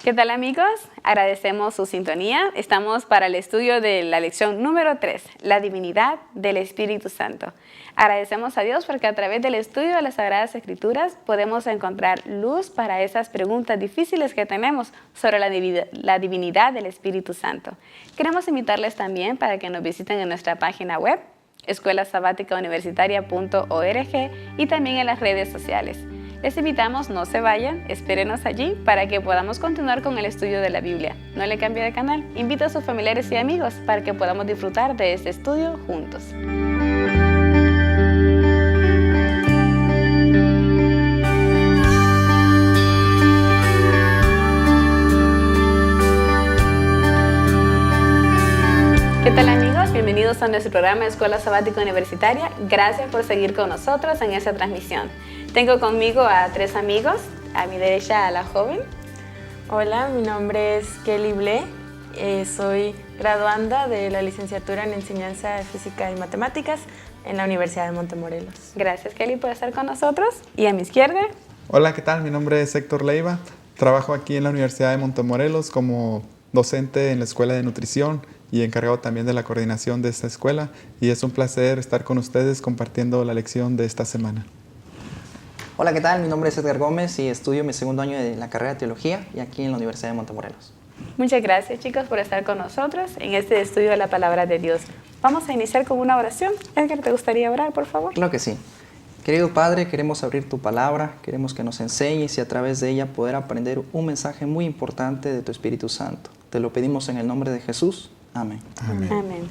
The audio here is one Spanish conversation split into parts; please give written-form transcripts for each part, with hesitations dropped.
¿Qué tal, amigos? Agradecemos su sintonía. Estamos para el estudio de la lección número 3, la divinidad del Espíritu Santo. Agradecemos a Dios porque a través del estudio de las Sagradas Escrituras podemos encontrar luz para esas preguntas difíciles que tenemos sobre la divinidad del Espíritu Santo. Queremos invitarles también para que nos visiten en nuestra página web, escuelasabaticauniversitaria.org, y también en las redes sociales. Les invitamos, no se vayan, espérenos allí para que podamos continuar con el estudio de la Biblia. No le cambie de canal, invita a sus familiares y amigos para que podamos disfrutar de este estudio juntos. ¿Qué tal, amigos? Bienvenidos a nuestro programa Escuela Sabática Universitaria. Gracias por seguir con nosotros en esta transmisión. Tengo conmigo a 3 amigos, a mi derecha a la joven. Hola, mi nombre es Kelly Ble, soy graduanda de la licenciatura en Enseñanza de Física y Matemáticas en la Universidad de Montemorelos. Gracias, Kelly, por estar con nosotros. Y a mi izquierda. Hola, ¿qué tal? Mi nombre es Héctor Leiva, trabajo aquí en la Universidad de Montemorelos como docente en la Escuela de Nutrición y encargado también de la coordinación de esta escuela, y es un placer estar con ustedes compartiendo la lección de esta semana. Hola, ¿qué tal? Mi nombre es Edgar Gómez y estudio mi segundo año de la carrera de Teología y aquí en la Universidad de Montemorelos. Muchas gracias, chicos, por estar con nosotros en este estudio de la Palabra de Dios. Vamos a iniciar con una oración. Edgar, ¿te gustaría orar, por favor? Claro que sí. Querido Padre, queremos abrir tu palabra, queremos que nos enseñes y a través de ella poder aprender un mensaje muy importante de tu Espíritu Santo. Te lo pedimos en el nombre de Jesús. Amén. Amén. Amén.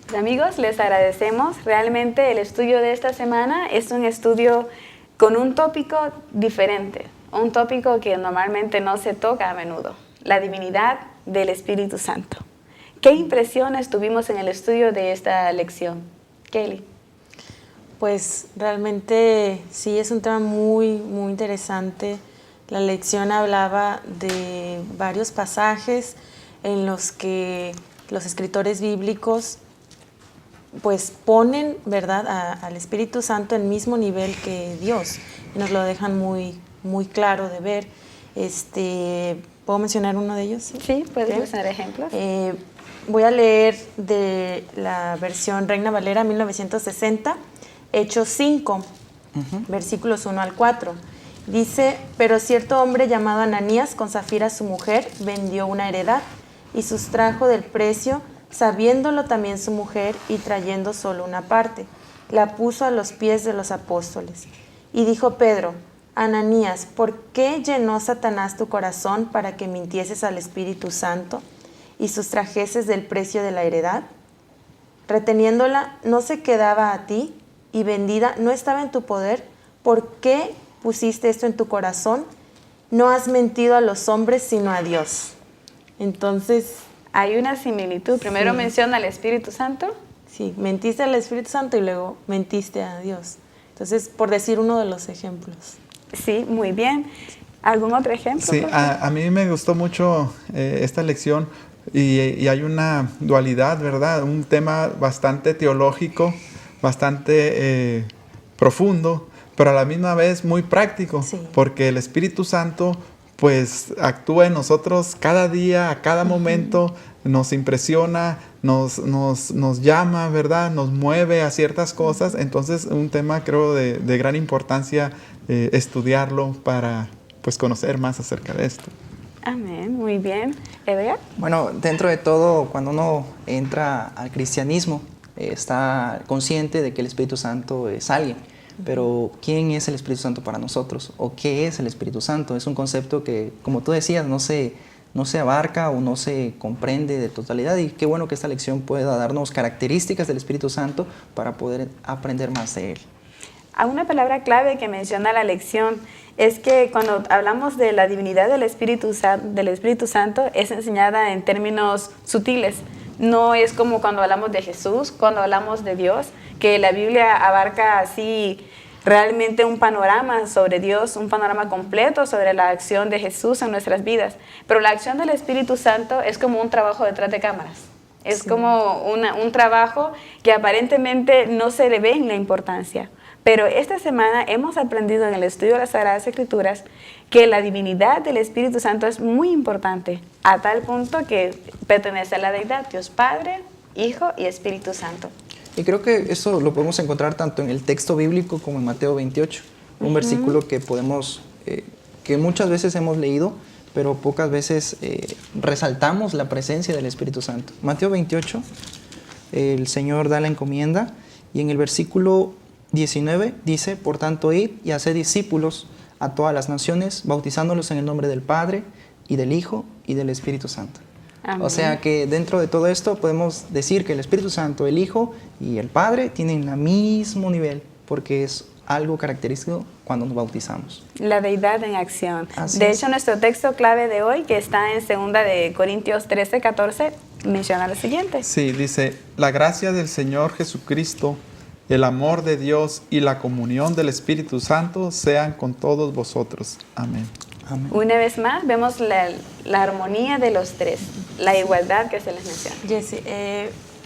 Pues, amigos, les agradecemos. Realmente el estudio de esta semana es un estudio con un tópico diferente, un tópico que normalmente no se toca a menudo, la divinidad del Espíritu Santo. ¿Qué impresiones tuvimos en el estudio de esta lección? Kelly. Pues realmente sí, es un tema muy interesante. La lección hablaba de varios pasajes en los que los escritores bíblicos pues ponen, ¿verdad?, al Espíritu Santo en el mismo nivel que Dios. Y nos lo dejan muy claro de ver. ¿Puedo mencionar uno de ellos? Sí, puedes mencionar ejemplos. Voy a leer de la versión Reina Valera 1960, Hechos 5, versículos 1 al 4. Dice: pero cierto hombre llamado Ananías, con Safira su mujer, vendió una heredad y sustrajo del precio, sabiéndolo también su mujer, y trayendo solo una parte, la puso a los pies de los apóstoles. Y dijo Pedro: Ananías, ¿por qué llenó Satanás tu corazón para que mintieses al Espíritu Santo y sustrajeses del precio de la heredad? Reteniéndola no se quedaba a ti, y vendida no estaba en tu poder. ¿Por qué pusiste esto en tu corazón? No has mentido a los hombres, sino a Dios. Entonces, hay una similitud. Primero menciona al Espíritu Santo. Sí, mentiste al Espíritu Santo y luego mentiste a Dios. Entonces, por decir uno de los ejemplos. Sí, muy bien. ¿Algún otro ejemplo? Sí, a mí me gustó mucho esta lección y hay una dualidad, ¿verdad? Un tema bastante teológico, bastante profundo, pero a la misma vez muy práctico, sí, porque el Espíritu Santo pues actúa en nosotros cada día, a cada momento, nos impresiona, nos llama, ¿verdad? Nos mueve a ciertas cosas. Entonces, un tema creo de gran importancia estudiarlo para pues conocer más acerca de esto. Amén, muy bien. ¿Edgar? Bueno, dentro de todo, cuando uno entra al cristianismo, está consciente de que el Espíritu Santo es alguien. Pero ¿quién es el Espíritu Santo para nosotros? ¿O qué es el Espíritu Santo? Es un concepto que, como tú decías, no se abarca o no se comprende de totalidad, y qué bueno que esta lección pueda darnos características del Espíritu Santo para poder aprender más de él. Una palabra clave que menciona la lección es que cuando hablamos de la divinidad del Espíritu Santo es enseñada en términos sutiles. No es como cuando hablamos de Jesús, cuando hablamos de Dios, que la Biblia abarca así realmente un panorama sobre Dios, un panorama completo sobre la acción de Jesús en nuestras vidas. Pero la acción del Espíritu Santo es como un trabajo detrás de cámaras. Es como un trabajo que aparentemente no se le ve en la importancia, Pero esta semana hemos aprendido en el estudio de las Sagradas Escrituras que la divinidad del Espíritu Santo es muy importante, a tal punto que pertenece a la deidad, Dios Padre, Hijo y Espíritu Santo. Y creo que eso lo podemos encontrar tanto en el texto bíblico como en Mateo 28, un versículo que podemos, que muchas veces hemos leído, pero pocas veces resaltamos la presencia del Espíritu Santo. Mateo 28, el Señor da la encomienda y en el versículo 19 dice: por tanto, id y haced discípulos a todas las naciones, bautizándolos en el nombre del Padre y del Hijo y del Espíritu Santo. Amén. O sea que dentro de todo esto podemos decir que el Espíritu Santo, el Hijo y el Padre tienen el mismo nivel, porque es algo característico cuando nos bautizamos. La deidad en acción. Así De es. hecho, nuestro texto clave de hoy, que está en 2 de Corintios 13, 14, menciona lo siguiente. Sí, dice, la gracia del Señor Jesucristo, el amor de Dios y la comunión del Espíritu Santo sean con todos vosotros. Amén. Amén. Una vez más, vemos la armonía de los tres, la igualdad que se les menciona. Jessy,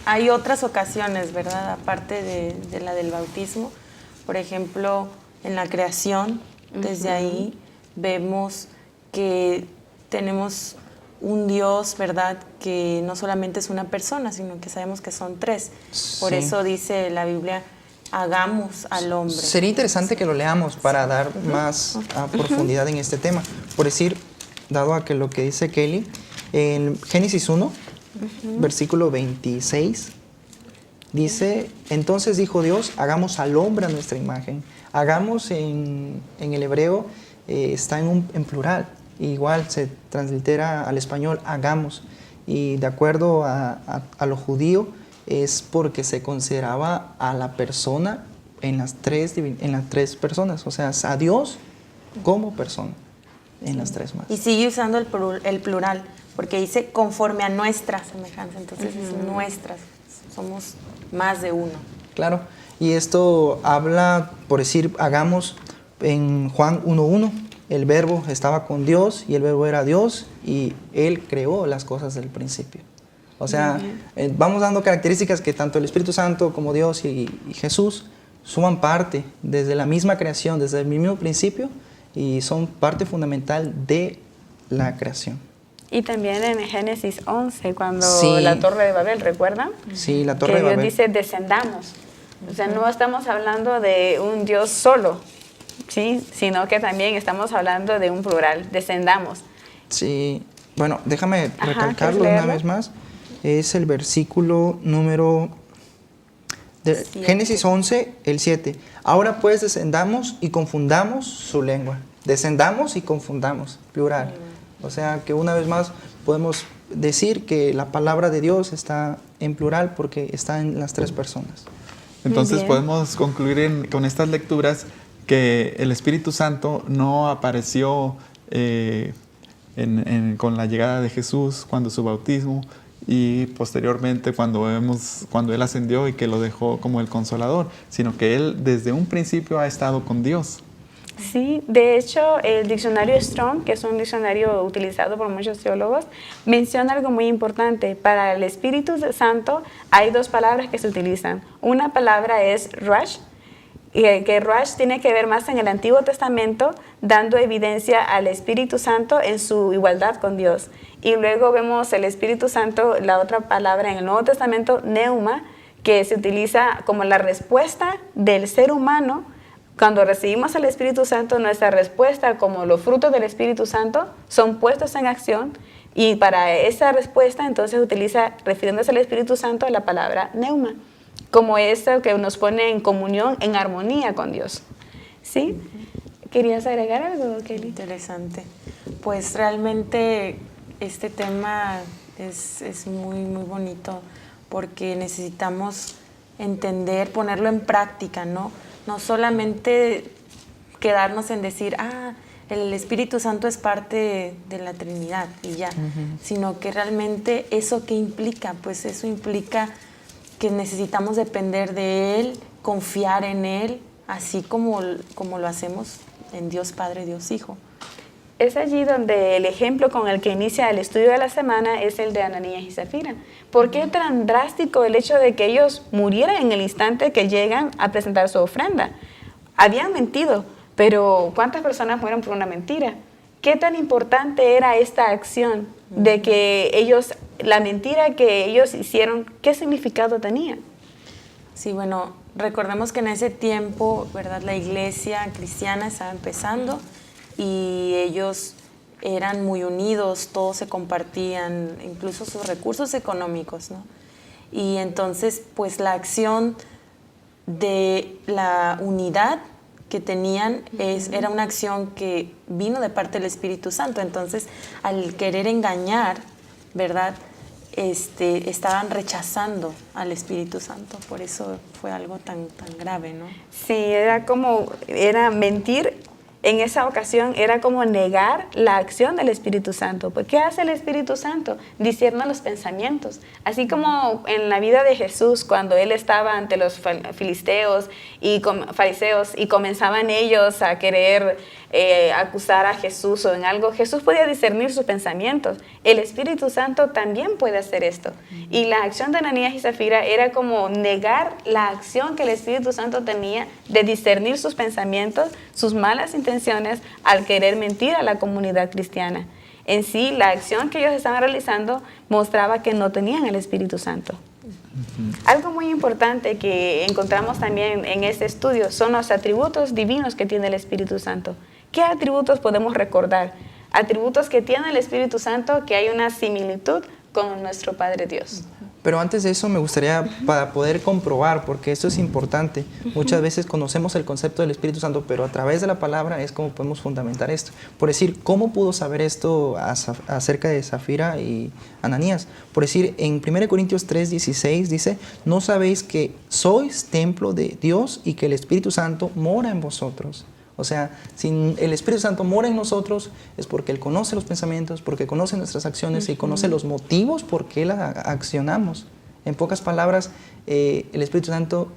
hay otras ocasiones, ¿verdad? Aparte de la del bautismo. Por ejemplo, en la creación, desde ahí vemos que tenemos un Dios, ¿verdad? Que no solamente es una persona, sino que sabemos que son tres. Por Sí. eso dice la Biblia, hagamos al hombre. Sería interesante que lo leamos para dar más profundidad en este tema. Por decir, dado a que lo que dice Kelly, en Génesis 1, versículo 26, dice, entonces dijo Dios, hagamos al hombre a nuestra imagen. Hagamos en el hebreo está en plural. Igual se translitera al español, hagamos. Y de acuerdo a lo judío, es porque se consideraba a la persona en las tres personas. O sea, a Dios como persona en las tres más. Y sigue usando el plural, porque dice conforme a nuestra semejanza. Entonces es nuestras. Somos más de uno. Claro, y esto habla, por decir, hagamos en Juan 1:1, el verbo estaba con Dios y el verbo era Dios y Él creó las cosas del principio. O sea, vamos dando características que tanto el Espíritu Santo como Dios y Jesús suman parte desde la misma creación, desde el mismo principio, y son parte fundamental de la creación. Y también en Génesis 11, cuando Sí. la Torre de Babel, ¿recuerdan? Sí, la Torre que de Dios Babel. dice, descendamos. O sea, no estamos hablando de un Dios solo, ¿sí? Sino que también estamos hablando de un plural, descendamos. Sí, bueno, déjame Ajá, recalcarlo ¿quieres una leerlo? vez más. Es el versículo número de Génesis 11, el 7. Ahora pues descendamos y confundamos su lengua. Descendamos y confundamos, plural. O sea que una vez más podemos decir que la palabra de Dios está en plural porque está en las tres personas. Entonces bien. podemos concluir con estas lecturas que el Espíritu Santo no apareció con la llegada de Jesús, cuando su bautismo, y posteriormente cuando Él ascendió y que lo dejó como el Consolador, sino que Él desde un principio ha estado con Dios. Sí, de hecho, el diccionario Strong, que es un diccionario utilizado por muchos teólogos, menciona algo muy importante. Para el Espíritu Santo hay dos palabras que se utilizan. Una palabra es Ruach, y que Ruach tiene que ver más en el Antiguo Testamento, dando evidencia al Espíritu Santo en su igualdad con Dios. Y luego vemos el Espíritu Santo, la otra palabra en el Nuevo Testamento, Neuma, que se utiliza como la respuesta del ser humano. Cuando recibimos al Espíritu Santo, nuestra respuesta, como los frutos del Espíritu Santo, son puestos en acción. Y para esa respuesta, entonces utiliza, refiriéndose al Espíritu Santo, la palabra Neuma, como eso que nos pone en comunión, en armonía con Dios. ¿Sí? ¿Querías agregar algo, Kelly? Interesante. Pues realmente este tema es muy, muy bonito porque necesitamos entender, ponerlo en práctica, ¿no? No solamente quedarnos en decir, el Espíritu Santo es parte de la Trinidad y ya, sino que realmente eso que implica, pues eso implica que necesitamos depender de Él, confiar en Él, así como lo hacemos en Dios Padre, Dios Hijo. Es allí donde el ejemplo con el que inicia el estudio de la semana es el de Ananías y Zafira. ¿Por qué tan drástico el hecho de que ellos murieran en el instante que llegan a presentar su ofrenda? habían mentido, pero ¿cuántas personas mueren por una mentira? ¿Qué tan importante era esta acción de que ellos, la mentira que ellos hicieron, qué significado tenía? Sí, bueno, recordemos que en ese tiempo, ¿verdad?, la iglesia cristiana estaba empezando y ellos eran muy unidos, todos se compartían, incluso sus recursos económicos, ¿no? Y entonces, pues la acción de la unidad que tenían era una acción que vino de parte del Espíritu Santo. Entonces, al querer engañar, ¿verdad?, estaban rechazando al Espíritu Santo. Por eso fue algo tan grave, ¿no? Sí, era mentir. En esa ocasión era como negar la acción del Espíritu Santo. Pues, ¿qué hace el Espíritu Santo? Discierne los pensamientos. Así como en la vida de Jesús, cuando Él estaba ante los filisteos y fariseos y comenzaban ellos a querer acusar a Jesús o en algo, Jesús podía discernir sus pensamientos. El Espíritu Santo también puede hacer esto. Y la acción de Ananías y Zafira era como negar la acción que el Espíritu Santo tenía de discernir sus pensamientos, sus malas intenciones, al querer mentir a la comunidad cristiana. En sí, la acción que ellos estaban realizando mostraba que no tenían el Espíritu Santo. Algo muy importante que encontramos también en este estudio son los atributos divinos que tiene el Espíritu Santo. ¿Qué atributos podemos recordar? Atributos que tiene el Espíritu Santo, que hay una similitud con nuestro Padre Dios. Pero antes de eso me gustaría, para poder comprobar, porque esto es importante, muchas veces conocemos el concepto del Espíritu Santo, pero a través de la palabra es como podemos fundamentar esto. Por decir, ¿cómo pudo saber esto acerca de Zafira y Ananías? Por decir, en 1 Corintios 3:16 dice, ¿no sabéis que sois templo de Dios y que el Espíritu Santo mora en vosotros? O sea, si el Espíritu Santo mora en nosotros es porque Él conoce los pensamientos, porque conoce nuestras acciones y conoce los motivos por qué las accionamos. En pocas palabras, el Espíritu Santo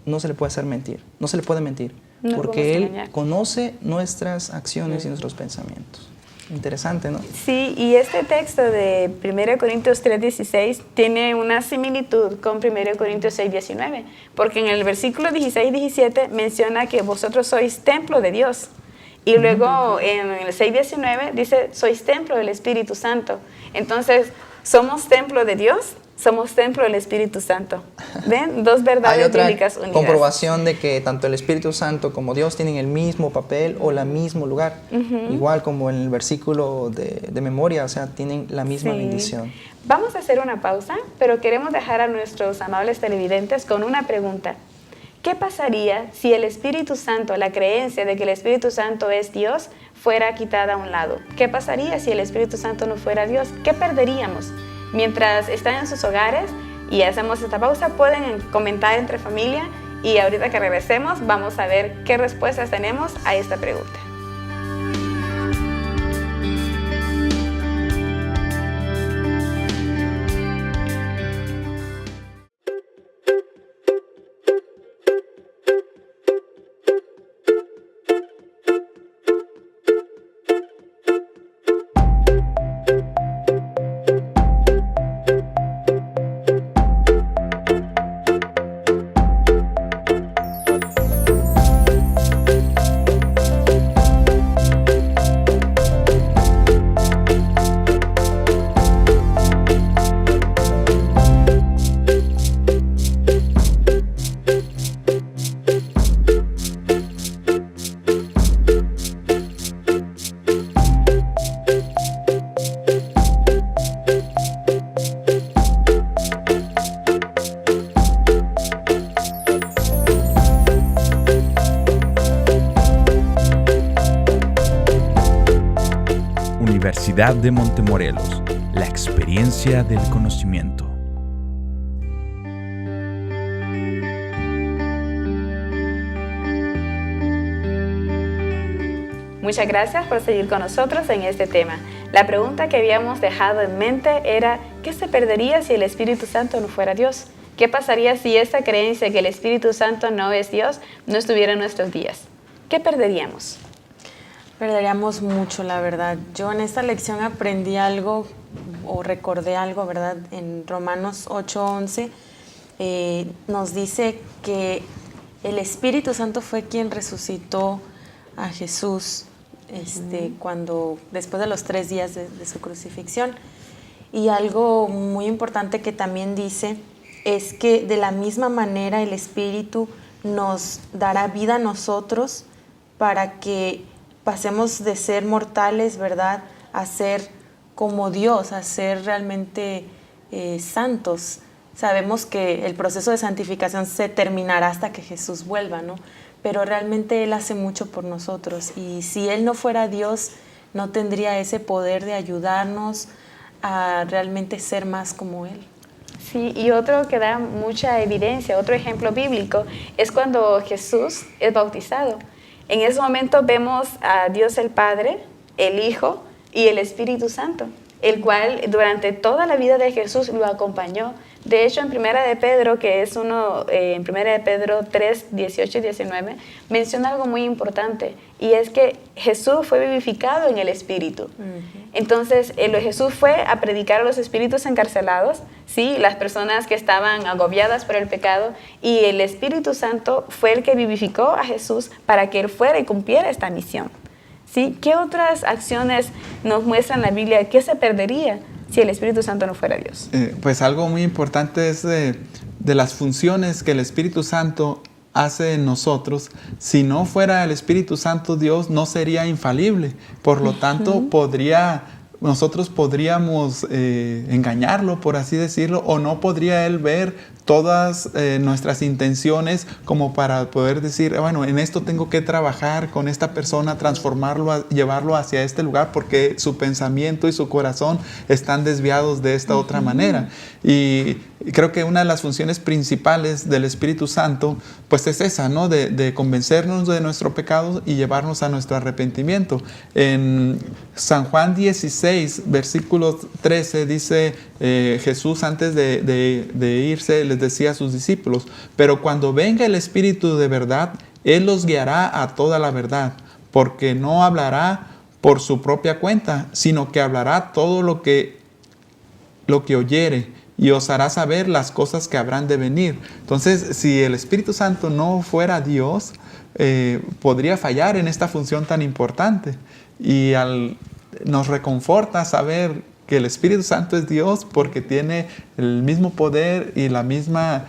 no se le puede hacer mentir, no se le puede mentir, No porque Él engañar. conoce nuestras acciones y nuestros pensamientos. Interesante, ¿no? Sí, y este texto de 1 Corintios 3:16 tiene una similitud con 1 Corintios 6:19, porque en el versículo 16 y 17 menciona que vosotros sois templo de Dios. Y luego en el 6:19 dice, sois templo del Espíritu Santo. Entonces, ¿somos templo de Dios? Somos templo del Espíritu Santo. ¿Ven? Dos verdades Hay otra bíblicas unidas. comprobación de que tanto el Espíritu Santo como Dios tienen el mismo papel o el mismo lugar. Igual como en el versículo de memoria, o sea, tienen la misma bendición. Vamos a hacer una pausa, pero queremos dejar a nuestros amables televidentes con una pregunta. ¿Qué pasaría si el Espíritu Santo, la creencia de que el Espíritu Santo es Dios, fuera quitada a un lado? ¿Qué pasaría si el Espíritu Santo no fuera Dios? ¿Qué perderíamos? Mientras están en sus hogares y hacemos esta pausa, pueden comentar entre familia y ahorita que regresemos vamos a ver qué respuestas tenemos a esta pregunta. Universidad de Montemorelos, la experiencia del conocimiento. Muchas gracias por seguir con nosotros en este tema. La pregunta que habíamos dejado en mente era, ¿qué se perdería si el Espíritu Santo no fuera Dios? ¿Qué pasaría si esta creencia que el Espíritu Santo no es Dios no estuviera en nuestros días? ¿Qué perderíamos? Perderíamos mucho, la verdad. Yo en esta lección aprendí algo o recordé algo, ¿verdad? En Romanos 8:11 nos dice que el Espíritu Santo fue quien resucitó a Jesús después de los 3 días de su crucifixión. Y algo muy importante que también dice es que de la misma manera el Espíritu nos dará vida a nosotros para que pasemos de ser mortales, ¿verdad?, a ser como Dios, a ser realmente santos. Sabemos que el proceso de santificación se terminará hasta que Jesús vuelva, ¿no? Pero realmente Él hace mucho por nosotros, y si Él no fuera Dios, no tendría ese poder de ayudarnos a realmente ser más como Él. Sí, y otro que da mucha evidencia, otro ejemplo bíblico, es cuando Jesús es bautizado. En ese momento vemos a Dios el Padre, el Hijo y el Espíritu Santo, el cual durante toda la vida de Jesús lo acompañó. De hecho, en Primera de Pedro, que es en Primera de Pedro 3, 18 y 19, menciona algo muy importante, y es que Jesús fue vivificado en el Espíritu. Entonces, Jesús fue a predicar a los espíritus encarcelados, ¿sí?, las personas que estaban agobiadas por el pecado, y el Espíritu Santo fue el que vivificó a Jesús para que Él fuera y cumpliera esta misión. ¿Sí? ¿Qué otras acciones nos muestran la Biblia? ¿Qué se perdería si el Espíritu Santo no fuera Dios? Pues algo muy importante es de las funciones que el Espíritu Santo hace en nosotros. Si no fuera el Espíritu Santo, Dios no sería infalible. Por lo tanto, nosotros podríamos engañarlo, por así decirlo, o no podría Él ver todas nuestras intenciones como para poder decir, bueno, en esto tengo que trabajar con esta persona, transformarlo, llevarlo hacia este lugar, porque su pensamiento y su corazón están desviados de esta otra manera. Y creo que una de las funciones principales del Espíritu Santo pues es esa, ¿no? De convencernos de nuestro pecado y llevarnos a nuestro arrepentimiento. En San Juan 16, versículo 13, dice Jesús antes de irse, les decía a sus discípulos: pero cuando venga el Espíritu de verdad, Él los guiará a toda la verdad, porque no hablará por su propia cuenta, sino que hablará todo lo que oyere, y os hará saber las cosas que habrán de venir. Entonces, si el Espíritu Santo no fuera Dios, podría fallar en esta función tan importante. Y nos reconforta saber que el Espíritu Santo es Dios, porque tiene el mismo poder y la misma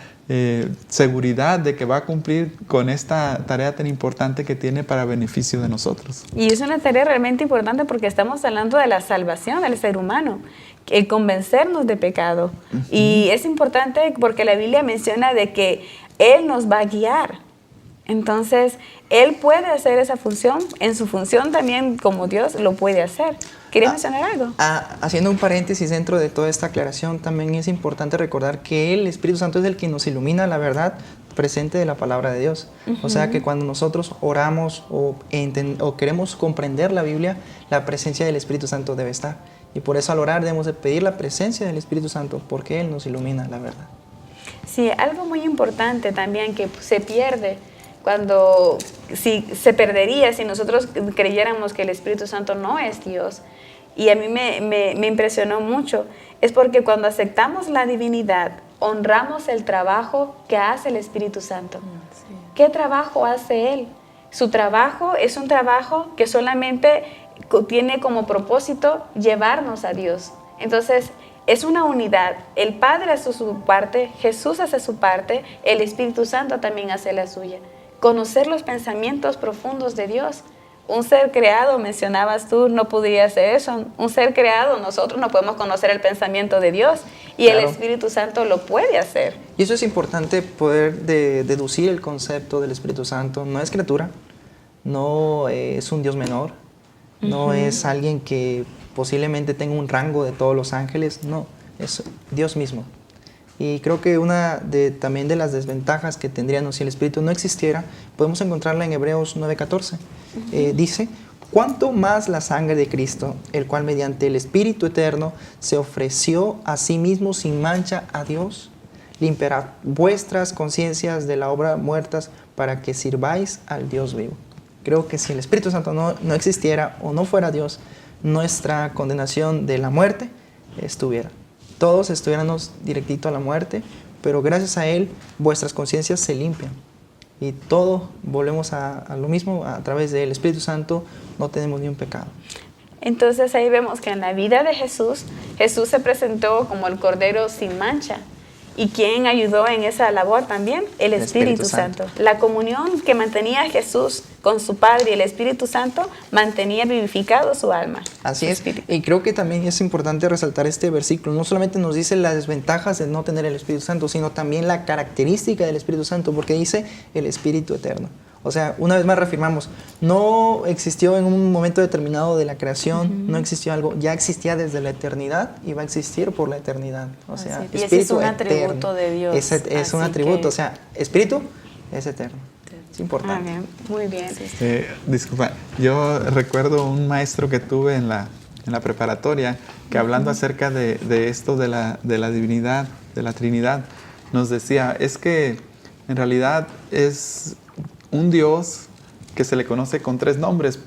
seguridad de que va a cumplir con esta tarea tan importante que tiene para beneficio de nosotros. Y es una tarea realmente importante porque estamos hablando de la salvación del ser humano, el convencernos de pecado. Y es importante porque la Biblia menciona de que Él nos va a guiar. Entonces, Él puede hacer esa función, en su función también como Dios lo puede hacer. ¿Querías mencionar algo? Haciendo un paréntesis dentro de toda esta aclaración, también es importante recordar que el Espíritu Santo es el que nos ilumina la verdad presente de la palabra de Dios. O sea que cuando nosotros oramos o queremos comprender la Biblia, la presencia del Espíritu Santo debe estar. Y por eso al orar debemos de pedir la presencia del Espíritu Santo, porque Él nos ilumina la verdad. Sí, algo muy importante también que se pierde si se perdería si nosotros creyéramos que el Espíritu Santo no es Dios. Y a mí me impresionó mucho, es porque cuando aceptamos la divinidad, honramos el trabajo que hace el Espíritu Santo. Sí. ¿Qué trabajo hace Él? Su trabajo es un trabajo que solamente tiene como propósito llevarnos a Dios. Entonces, es una unidad. El Padre hace su parte, Jesús hace su parte, el Espíritu Santo también hace la suya. Conocer los pensamientos profundos de Dios. Un ser creado, mencionabas tú, no podría hacer eso. Un ser creado, nosotros no podemos conocer el pensamiento de Dios, y claro, el Espíritu Santo lo puede hacer. Y eso es importante, poder deducir el concepto del Espíritu Santo. No es criatura, no es un Dios menor, no es alguien que posiblemente tenga un rango de todos los ángeles, no, es Dios mismo. Y creo que también de las desventajas que tendríamos si el Espíritu no existiera, podemos encontrarla en Hebreos 9:14. Dice: cuánto más la sangre de Cristo, el cual mediante el Espíritu eterno se ofreció a sí mismo sin mancha a Dios, limpiará vuestras conciencias de la obra muertas para que sirváis al Dios vivo. Creo que si el Espíritu Santo no existiera o no fuera Dios, nuestra condenación de la muerte estuviera. Todos estuviéramos directito a la muerte, pero gracias a Él vuestras conciencias se limpian. y todo volvemos a lo mismo, a través del Espíritu Santo no tenemos ni un pecado. Entonces ahí vemos que en la vida de Jesús, Jesús se presentó como el Cordero sin mancha. ¿Y quién ayudó en esa labor también? El Espíritu Santo. La comunión que mantenía Jesús con su Padre y el Espíritu Santo mantenía vivificado su alma. Así es. Y creo que también es importante resaltar este versículo. No solamente nos dice las desventajas de no tener el Espíritu Santo, sino también la característica del Espíritu Santo, porque dice el Espíritu eterno. O sea, una vez más reafirmamos, no existió en un momento determinado de la creación, no existió algo, ya existía desde la eternidad y va a existir por la eternidad. O sea, y ese es un atributo de Dios. Es un atributo, o sea, espíritu es eterno. Es importante. Muy bien. Disculpa, yo recuerdo un maestro que tuve en la preparatoria que hablando acerca de esto de la divinidad, de la Trinidad, nos decía, es que en realidad es un Dios que se le conoce con 3 nombres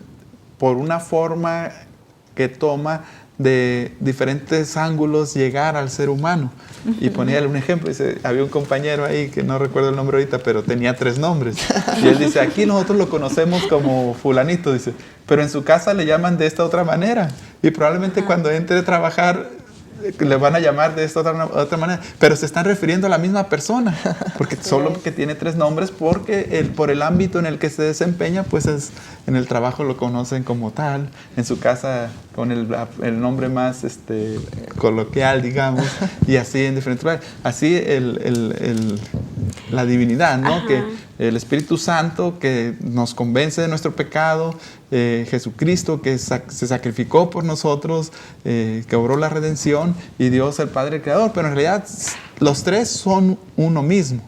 por una forma que toma de diferentes ángulos llegar al ser humano. Y ponía un ejemplo, dice, había un compañero ahí que no recuerdo el nombre ahorita, pero tenía 3 nombres. Y él dice, aquí nosotros lo conocemos como fulanito, dice, pero en su casa le llaman de esta otra manera. Y probablemente cuando entre a trabajar le van a llamar de esta otra manera, pero se están refiriendo a la misma persona, porque solo que tiene 3 nombres, porque por el ámbito en el que se desempeña, pues en el trabajo lo conocen como tal, en su casa con el nombre más coloquial, digamos, y así en diferentes lugares. Así la divinidad, ¿no? Ajá. Que el Espíritu Santo que nos convence de nuestro pecado, Jesucristo que se sacrificó por nosotros, que obró la redención, y Dios el Padre Creador, pero en realidad los 3 son uno mismo.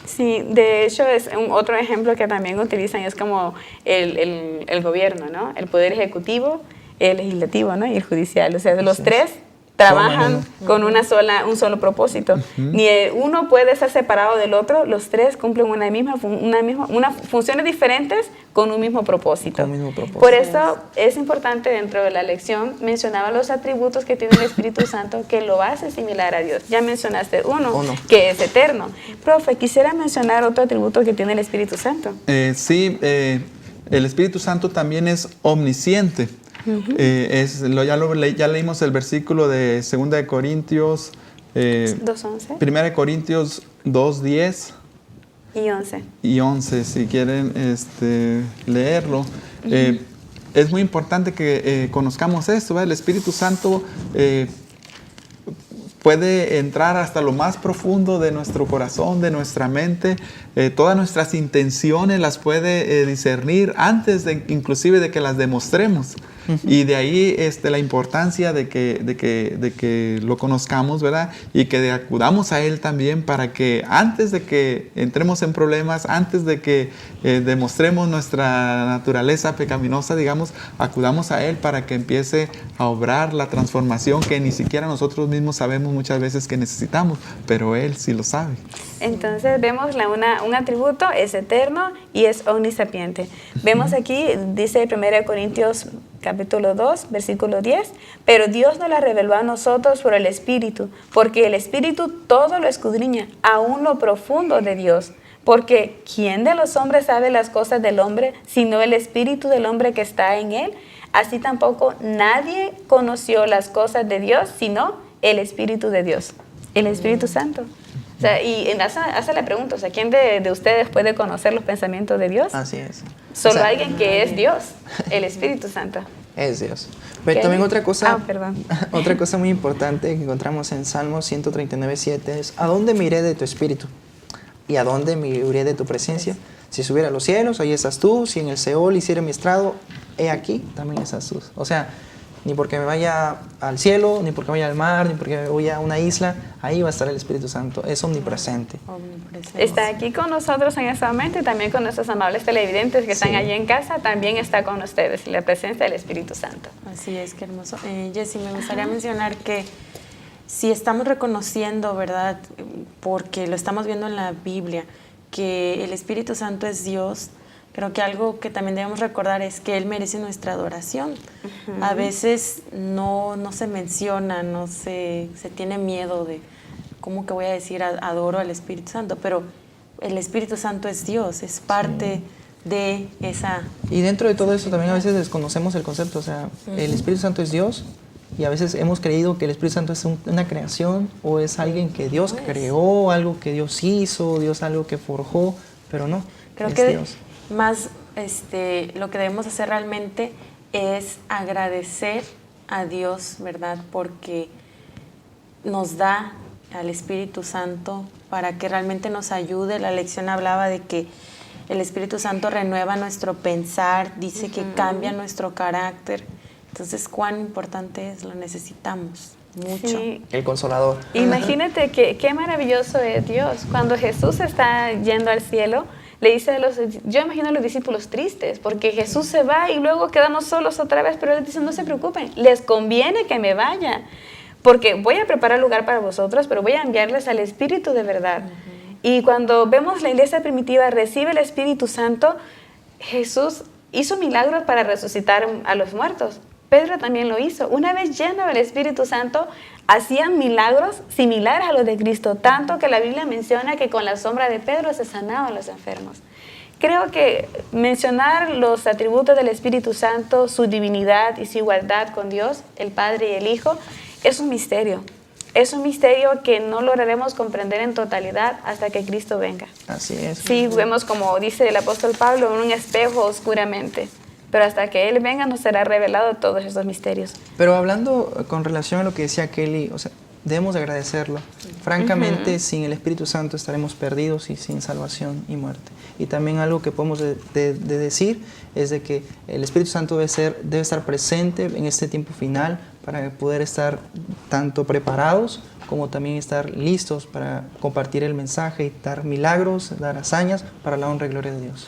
Sí, de hecho es otro ejemplo que también utilizan, es como el gobierno, ¿no? El poder ejecutivo, el legislativo, ¿no? Y el judicial, o sea, los 3 trabajan con un solo propósito. Ni uno puede ser separado del otro, los 3 cumplen unas funciones diferentes con un mismo propósito. Por eso es importante dentro de la lección, mencionaba los atributos que tiene el Espíritu Santo que lo hace similar a Dios. Ya mencionaste uno, que es eterno. Profe, quisiera mencionar otro atributo que tiene el Espíritu Santo. Sí, el Espíritu Santo también es omnisciente. Ya leímos el versículo de 2 de Corintios 2:11, 1 de Corintios 2:10 y 11, si quieren leerlo. Es muy importante que conozcamos esto, ¿verdad? El Espíritu Santo puede entrar hasta lo más profundo de nuestro corazón, de nuestra mente, todas nuestras intenciones las puede discernir antes inclusive de que las demostremos. Y de ahí la importancia de que lo conozcamos, ¿verdad? Y que acudamos a Él también para que antes de que entremos en problemas, antes de que demostremos nuestra naturaleza pecaminosa, digamos, acudamos a Él para que empiece a obrar la transformación que ni siquiera nosotros mismos sabemos muchas veces que necesitamos, pero Él sí lo sabe. Entonces vemos un atributo, es eterno y es omnisapiente. Vemos aquí, dice 1 Corintios capítulo 2, versículo 10, pero Dios nos la reveló a nosotros por el Espíritu, porque el Espíritu todo lo escudriña, aún lo profundo de Dios. Porque ¿quién de los hombres sabe las cosas del hombre, sino el Espíritu del hombre que está en él? Así tampoco nadie conoció las cosas de Dios, sino el Espíritu de Dios, el Espíritu Santo. O sea, y hace la pregunta, o sea, ¿quién de ustedes puede conocer los pensamientos de Dios? Así es. Solo alguien que es Dios, el Espíritu Santo. Es Dios. Pero también otra cosa muy importante que encontramos en Salmos 139:7 es: ¿a dónde me iré de tu espíritu? ¿Y a dónde me iré de tu presencia? Si subiera a los cielos, ahí estás tú. Si en el Seol hiciera mi estrado, he aquí, también estás tú. O sea, ni porque me vaya al cielo, ni porque vaya al mar, ni porque me voy a una isla, ahí va a estar el Espíritu Santo. Es omnipresente. Está aquí con nosotros en este momento y también con nuestros amables televidentes que están allí en casa. También está con ustedes la presencia del Espíritu Santo. Así es, qué hermoso. Jessy, me gustaría mencionar que si estamos reconociendo, ¿verdad? Porque lo estamos viendo en la Biblia, que el Espíritu Santo es Dios, creo que algo que también debemos recordar es que Él merece nuestra adoración. A veces no se menciona, se tiene miedo de cómo que voy a decir adoro al Espíritu Santo, pero el Espíritu Santo es Dios, es parte de esa... Y dentro de todo eso también a veces desconocemos el concepto, o sea, el Espíritu Santo es Dios y a veces hemos creído que el Espíritu Santo es una creación o es alguien que Dios creó, algo que Dios hizo, Dios algo que forjó, pero no, Creo es que Dios. más lo que debemos hacer realmente es agradecer a Dios, ¿verdad? Porque nos da al Espíritu Santo para que realmente nos ayude. La lección hablaba de que el Espíritu Santo renueva nuestro pensar, dice que cambia nuestro carácter. Entonces, cuán importante es, lo necesitamos mucho. Sí. El Consolador. Imagínate qué maravilloso es Dios. Cuando Jesús está yendo al cielo, le dice yo imagino a los discípulos tristes, porque Jesús se va y luego quedamos solos otra vez, pero él dice, no se preocupen, les conviene que me vaya, porque voy a preparar lugar para vosotros, pero voy a enviarles al Espíritu de verdad. Y cuando vemos la iglesia primitiva recibe el Espíritu Santo, Jesús hizo milagros para resucitar a los muertos. Pedro también lo hizo. Una vez lleno del Espíritu Santo, hacían milagros similares a los de Cristo, tanto que la Biblia menciona que con la sombra de Pedro se sanaban los enfermos. Creo que mencionar los atributos del Espíritu Santo, su divinidad y su igualdad con Dios, el Padre y el Hijo, es un misterio. Es un misterio que no lograremos comprender en totalidad hasta que Cristo venga. Así es. Sí, vemos, como dice el apóstol Pablo, en un espejo oscuramente. Pero hasta que Él venga nos será revelado todos esos misterios. Pero hablando con relación a lo que decía Kelly, o sea, debemos de agradecerlo. Francamente, sin el Espíritu Santo estaremos perdidos y sin salvación y muerte. Y también algo que podemos de decir es de que el Espíritu Santo debe estar presente en este tiempo final para poder estar tanto preparados como también estar listos para compartir el mensaje y dar milagros, dar hazañas para la honra y gloria de Dios.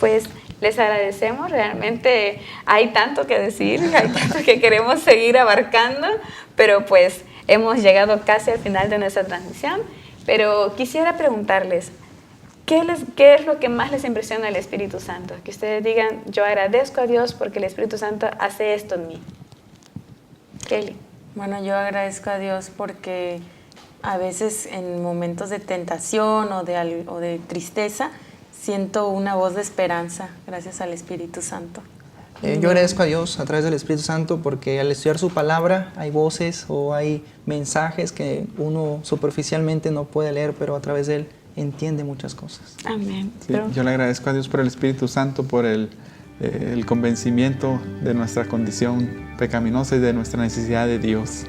Pues les agradecemos, realmente hay tanto que decir, hay tanto que queremos seguir abarcando, pero pues hemos llegado casi al final de nuestra transmisión. Pero quisiera preguntarles, ¿qué es lo que más les impresiona del Espíritu Santo? Que ustedes digan, yo agradezco a Dios porque el Espíritu Santo hace esto en mí. Kelly. Bueno, yo agradezco a Dios porque a veces en momentos de tentación o de tristeza siento una voz de esperanza gracias al Espíritu Santo. Yo agradezco a Dios a través del Espíritu Santo porque al estudiar su palabra hay voces o hay mensajes que uno superficialmente no puede leer, pero a través de él entiende muchas cosas. Amén. Sí, yo le agradezco a Dios por el Espíritu Santo, por el convencimiento de nuestra condición pecaminosa y de nuestra necesidad de Dios.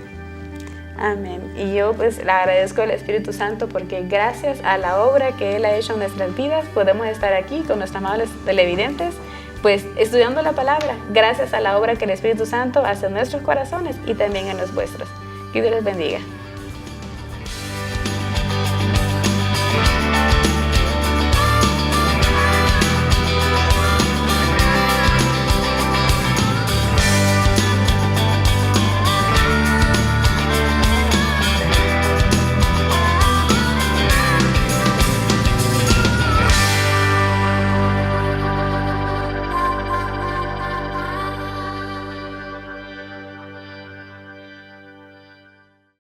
Amén. Y yo pues le agradezco al Espíritu Santo porque gracias a la obra que Él ha hecho en nuestras vidas podemos estar aquí con nuestros amables televidentes, pues estudiando la palabra, gracias a la obra que el Espíritu Santo hace en nuestros corazones y también en los vuestros. Que Dios les bendiga.